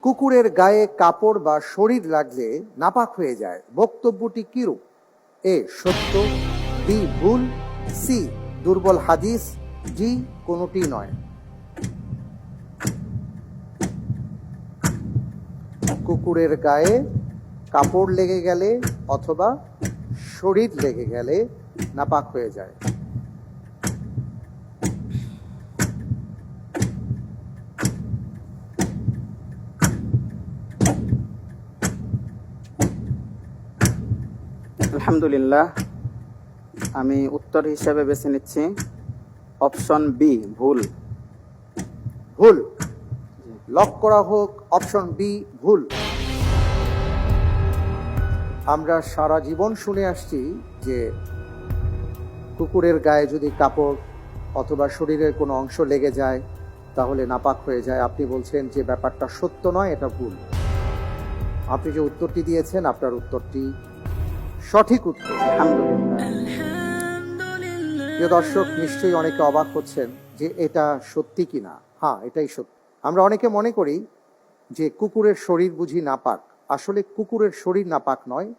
কুকুরের গায়ে কাপড় বা শরীর লাগলে নাপাক হয়ে যায়, বক্তব্যটি কিরূপ? এ সত্য, বি ভুল, সি দুর্বল হাদিস, ডি কোনোটি নয়। কুকুরের গায়ে কাপড় লেগে গেলে অথবা শরীর লেগে গেলে নাপাক হয়ে যায়। আলহামদুলিল্লাহ, আমি উত্তর হিসেবে বেছে নিচ্ছি অপশন বি, ভুল। ভুল। লক করা হোক অপশন বি ভুল। আমরা সারা জীবন শুনে আসছি যে কুকুরের গায়ে যদি কাপড় অথবা শরীরের কোনো অংশ লেগে যায় তাহলে নাপাক হয়ে যায়। আপনি বলছেন যে ব্যাপারটা সত্য নয়, এটা ভুল। আপনি যে উত্তরটি দিয়েছেন আপনার উত্তরটি সঠিক উত্তর। প্রিয় দর্শক, নিশ্চয়ই অনেকে অবাক হচ্ছেন যে এটা সত্যি কিনা। হ্যাঁ, এটাই সত্যি। আমরা অনেকে মনে করি যে কুকুরের শরীর বুঝি নাপাক। আসলে কুকুরের শরীর নাপাক নয়।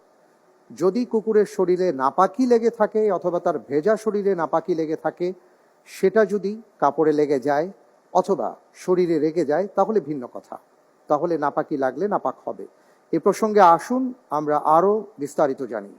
যদি কুকুরের শরীরে নাপাকি লেগে থাকে অথবা তার ভেজা শরীরে নাপাকি লেগে থাকে, সেটা যদি কাপড়ে লেগে যায় অথবা শরীরে লেগে যায় তাহলে ভিন্ন কথা, তাহলে নাপাকি লাগলে নাপাক হবে। এ প্রসঙ্গে আসুন আমরা আরও বিস্তারিত জানি।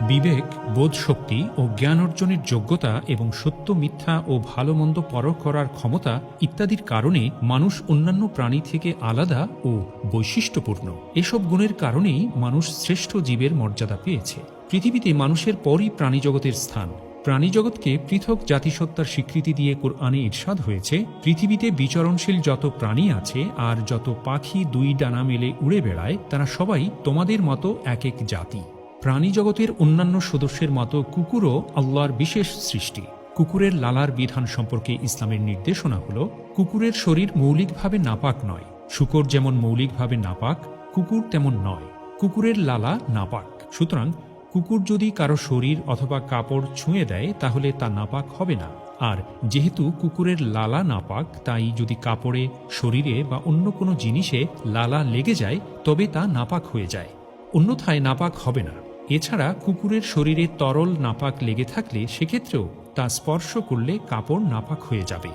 বিবেক, বোধশক্তি ও জ্ঞান অর্জনের যোগ্যতা এবং সত্য মিথ্যা ও ভালো মন্দ পরখ করার ক্ষমতা ইত্যাদির কারণে মানুষ অন্যান্য প্রাণী থেকে আলাদা ও বৈশিষ্ট্যপূর্ণ। এসব গুণের কারণেই মানুষ শ্রেষ্ঠ জীবের মর্যাদা পেয়েছে। পৃথিবীতে মানুষের পরই প্রাণীজগতের স্থান। প্রাণীজগৎকে পৃথক জাতিসত্তার স্বীকৃতি দিয়ে কোরআনে ইরশাদ হয়েছে, পৃথিবীতে বিচরণশীল যত প্রাণী আছে আর যত পাখি দুই ডানা মেলে উড়ে বেড়ায় তারা সবাই তোমাদের মতো এক এক জাতি। প্রাণী জগতের অন্যান্য সদস্যের মতো কুকুরও আল্লাহর বিশেষ সৃষ্টি। কুকুরের লালার বিধান সম্পর্কে ইসলামের নির্দেশনা হল, কুকুরের শরীর মৌলিকভাবে নাপাক নয়। শূকর যেমন মৌলিকভাবে নাপাক, কুকুর তেমন নয়। কুকুরের লালা নাপাক। সুতরাং কুকুর যদি কারো শরীর অথবা কাপড় ছুঁয়ে দেয় তাহলে তা নাপাক হবে না। আর যেহেতু কুকুরের লালা নাপাক, তাই যদি কাপড়ে, শরীরে বা অন্য কোনো জিনিসে লালা লেগে যায় তবে তা নাপাক হয়ে যায়, অন্যথায় নাপাক হবে না। এছাড়া কুকুরের শরীরে তরল নাপাক লেগে থাকলে সেক্ষেত্রেও তা স্পর্শ করলে কাপড় নাপাক হয়ে যাবে।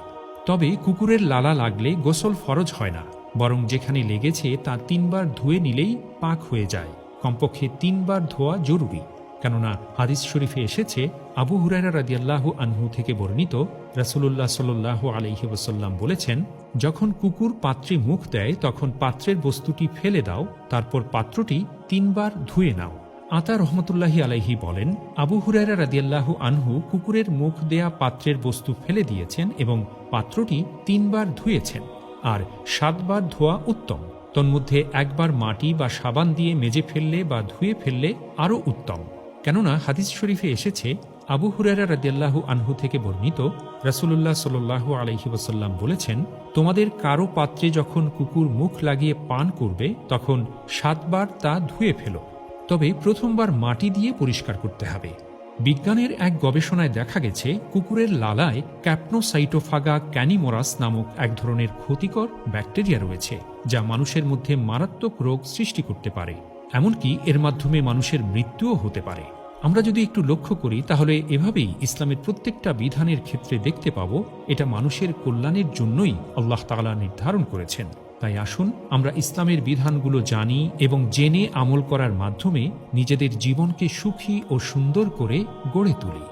তবে কুকুরের লালা লাগলে গোসল ফরজ হয় না, বরং যেখানে লেগেছে তা 3 বার ধুয়ে নিলেই পাক হয়ে যায়। কমপক্ষে 3 বার ধোয়া জরুরি, কেননা হাদিস শরীফে এসেছে, আবু হুরায়রা রাদিয়াল্লাহু আনহু থেকে বর্ণিত, রাসূলুল্লাহ সাল্লাল্লাহু আলাইহি ওয়াসাল্লাম বলেছেন, যখন কুকুর পাত্রে মুখ দেয় তখন পাত্রের বস্তুটি ফেলে দাও, তারপর পাত্রটি 3 বার ধুয়ে নাও। আতা রহমতুল্লাহি আলাইহি বলেন, আবু হুরায়রা রাদিয়াল্লাহু আনহু কুকুরের মুখ দেয়া পাত্রের বস্তু ফেলে দিয়েছেন এবং পাত্রটি 3 বার ধুয়েছেন, আর 7 বার ধোয়া উত্তম। তন্মধ্যে 1 বার মাটি বা সাবান দিয়ে মেজে ফেললে বা ধুয়ে ফেললে আরও উত্তম, কেননা হাদিস শরীফে এসেছে, আবু হুরায়রা রাদিয়াল্লাহু আনহু থেকে বর্ণিত, রাসূলুল্লাহ সাল্লাল্লাহু আলাইহি ওয়াসাল্লাম বলেছেন, তোমাদের কারো পাত্রে যখন কুকুর মুখ লাগিয়ে পান করবে তখন 7 বার তা ধুয়ে ফেলো, তবে প্রথমবার মাটি দিয়ে পরিষ্কার করতে হবে। বিজ্ঞানের এক গবেষণায় দেখা গেছে, কুকুরের লালায় ক্যাপনোসাইটোফাগা ক্যানিমোরাস নামক এক ধরনের ক্ষতিকর ব্যাকটেরিয়া রয়েছে, যা মানুষের মধ্যে মারাত্মক রোগ সৃষ্টি করতে পারে, এমনকি এর মাধ্যমে মানুষের মৃত্যুও হতে পারে। আমরা যদি একটু লক্ষ্য করি তাহলে এভাবেই ইসলামের প্রত্যেকটা বিধানের ক্ষেত্রে দেখতে পাব এটা মানুষের কল্যাণের জন্যই আল্লাহ তাআলা নির্ধারণ করেছেন। তাই আসুন আমরা ইসলামের বিধানগুলো জানি এবং জেনে আমল করার মাধ্যমে নিজেদের জীবনকে সুখী ও সুন্দর করে গড়ে তুলি।